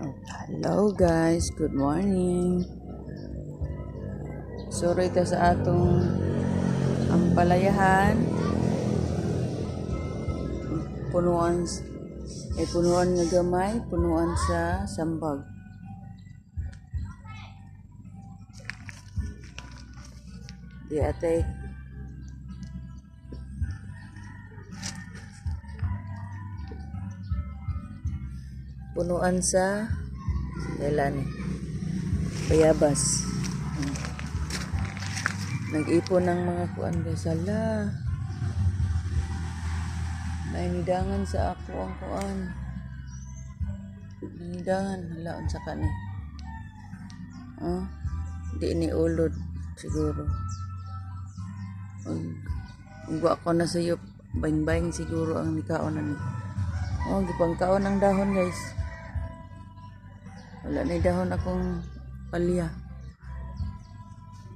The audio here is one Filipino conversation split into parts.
Hello guys, good morning. Sorry ta sa atong ampalayahan. Punuan nga gamay, punuan sa sambag. Di atay punuan sa kailan bayabas. Nag-ipon ng mga kuan guys. Hala, nainidangan sa ako ang kuan. Nainidangan. Hala, unsa ka ni? Di ni ulod siguro. Ug ako na sayo, baing-baing siguro ang nikaon na ni. Gipangkaon ang dahon guys. Wala na dahon akong palya.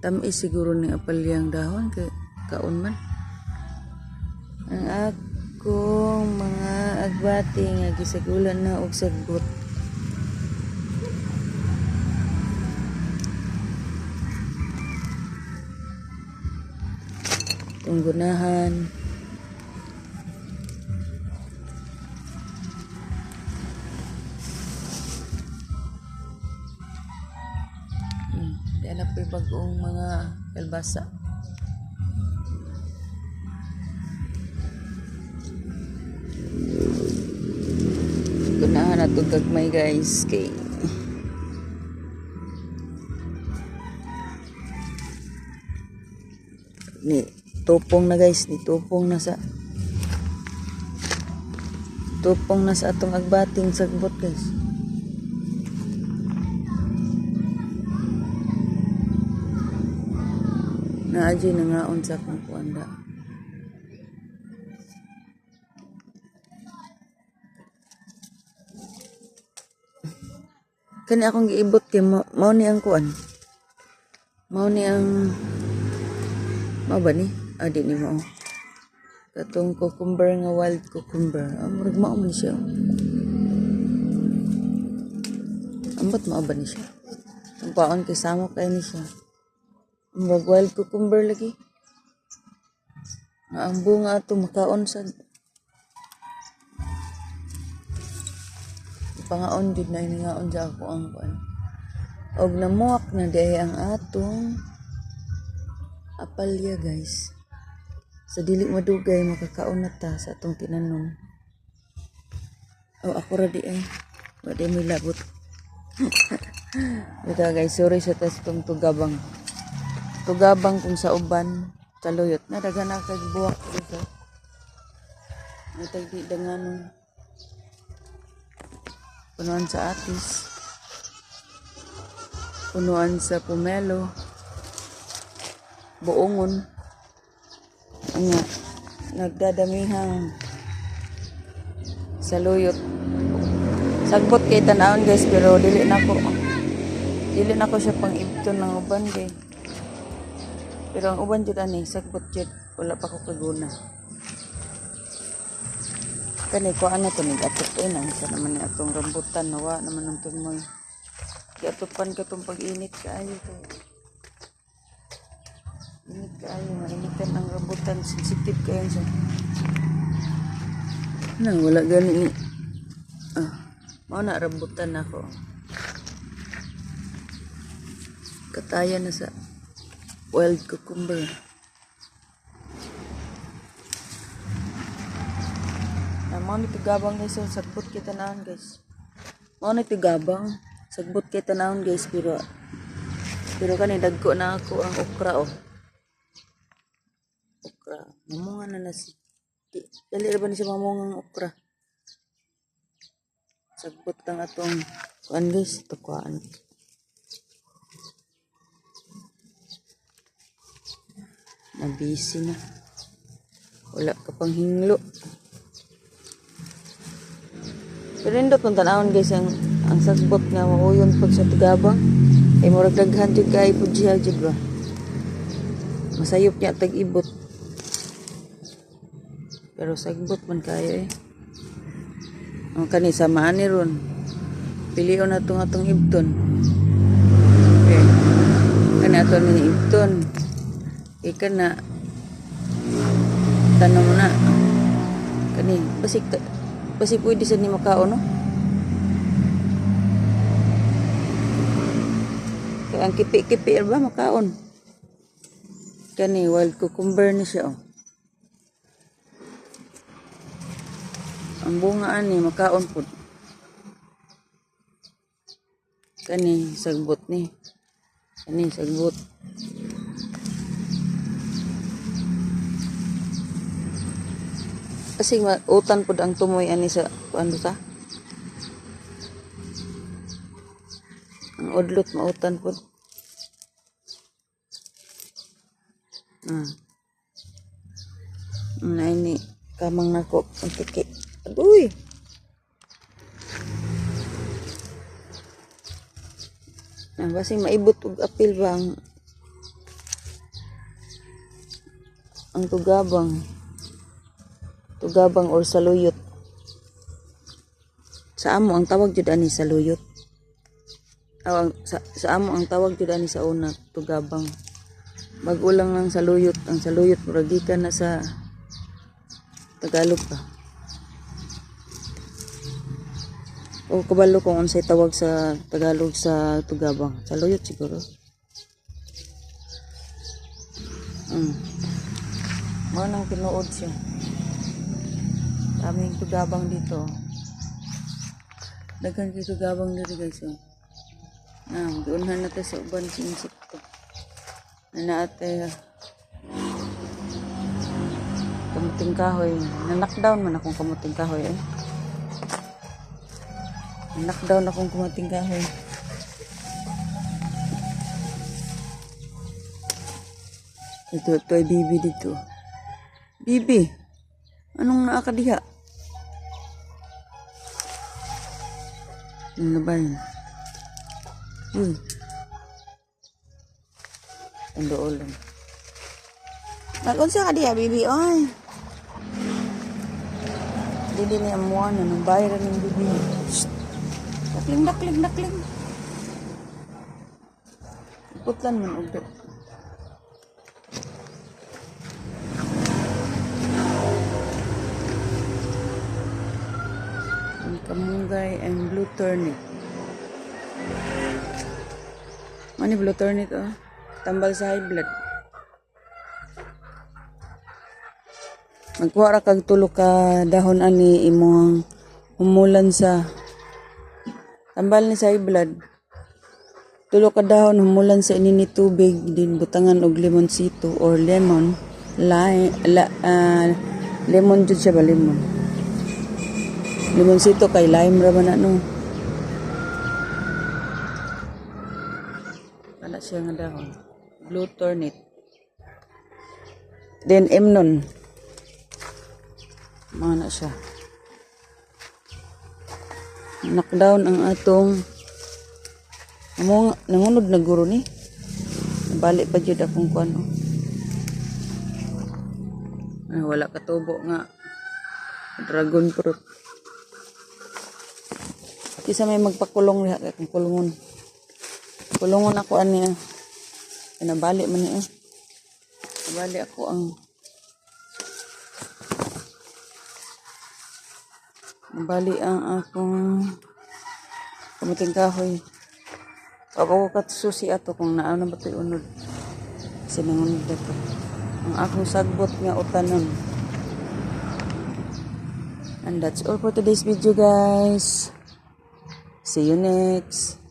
Tamis siguro ng apalyang dahon kay kaon man. Ang akong mga agbati nga gisagulan na og sagbot. Tunggunahan. Yan na po bagong mga kalbasa. Gunahan na ito gagmay guys. Kay ni tupong na guys. Ni tupong na sa atong agbating sagbot guys. Naadyo na nga unsa kung kuanda. Kani akong giibot kay mao ni ang kuan. Mao ni ang mao ba ni? Di ni mao. Katong cucumber nga wild cucumber. Murag mao man siya. Ambot mao ba ni siya? Ang paon kay samok kay ni siya. Murag wild cucumber lagi. Ang bunga ato makaon sa pangaon jud na iningaon sa ako ang kuan. Og namuak na diay ang atong apalya guys. Sa dili madugay makakaon na ta sa atong tinanom. Ako ra di ay. Wa di mi labot. Ito guys, sorry sa testong tugabang. Tugabang kung sa uban taluyot na daga na kay buwak dito. Natagdi danganon. Punuan sa atis. Punuan sa pomelo. Buongon. Nga nagdadamihang saluyot. Sagbot kay tanawon guys pero dili na ko siya pang ibton ng uban kay. Pero ang uban jud ani sagbot jud wala pa ko kaguna. Kani ko ano to ni atot nang sa naman ni atong rambutan nawa naman ang tumoy. Giatupan ka tong pag-init kaayo to. Init kaayo mainitan ang rambutan sensitive kayo sa. Nang wala gani ni. Mao na rambutan ako. Kataya na sa wild cucumber. Mao ni tigabang guys, sagbot kita naon guys. Mao ni tigabang, sagbot kita naon guys pero kani dagko na ako ang okra oh. Okra, mamunga na si. Dali ra ba ni siya mamunga ang okra? Sagbot lang atong kuan guys, ito kuan. Nabisi na. Wala ka pang hinglo. Pero hindi kung tanawon guys ang sagbot nga mauyon pag sa tigabang. Ay murag daghan jud kay pudjiha jud ba. Masayop niya tag-ibot. Pero sagbot man kayo eh. Ang kani samaan ni ron. Pilion na itong atong ibton. Okay. Kana ato ni ibton. Ika na. Tanong mo na. Kani, basi pwede sa ni makaon, no? Kaya ang kipi-kipi ba makaon? Kani, wild cucumber ni siya, oh. Ang bunga ani makaon pud. Kani sagbot ni. Kani sagbot. Kasi utan pud ang tumoy ani sa ano ta? Ang udlot mautan pud. Na ini kamang nako ang tiki. Uy. Basing maibot og apil ba ang tugabang or saluyot. Sa amo ang tawag jud ani saluyot. Sa amo ang tawag jud ani sa una tugabang. Bag-o lang ng saluyot. Ang saluyot murag gikan na sa Tagalog pa. O kabalo kung unsay tawag sa Tagalog sa tugabang. Saluyot siguro. Mo nang tinuod siya. Daming tugabang dito. Daghan kay tugabang dito guys. Giunhan na tayo sa uban sa insekto. Naate kamuting kahoy. Na-knockdown man akong kamuting kahoy eh. Knockdown akong kumating kahoy. Ito ay bibi dito. Bibi, anong naakadiha? Ano ba yun? Ang dool lang. Nag-unsa ka diha, bibi? Ay. Dili ni amuan na nang bayaran ng bibi. Shhh. Dakling. Putlan man og ang kamunggay and blue turnip. Ano blue turnip, oh? Tambal sa high blood. Magkuha ra kag tulo ka dahon ani imong humulan sa tambal ni sa high blood. Tulo ka dahon humulan sa inini tubig din butangan og lemonsito or lemon lemon jud siya ba lemon. Lemonsito kay lime ra man ano. Ana siya nga dahon. Blue turnip. Then emnon. Mana siya. Knockdown ang atong nangunod na guro ni. Balik pa jud akong kuan. Wala katubo nga dragon fruit. Kisa may magpakulong diha kay kulungon. Kulungon ako ani. Nabalik man ni. Nabalik ako ang nabalik ang akong kamuting kahoy. Ako katsusi ato kung naano ba ito'y unod. Sinangunod ito. Ang akong sagbot nga utanon. And that's all for today's video guys. See you next.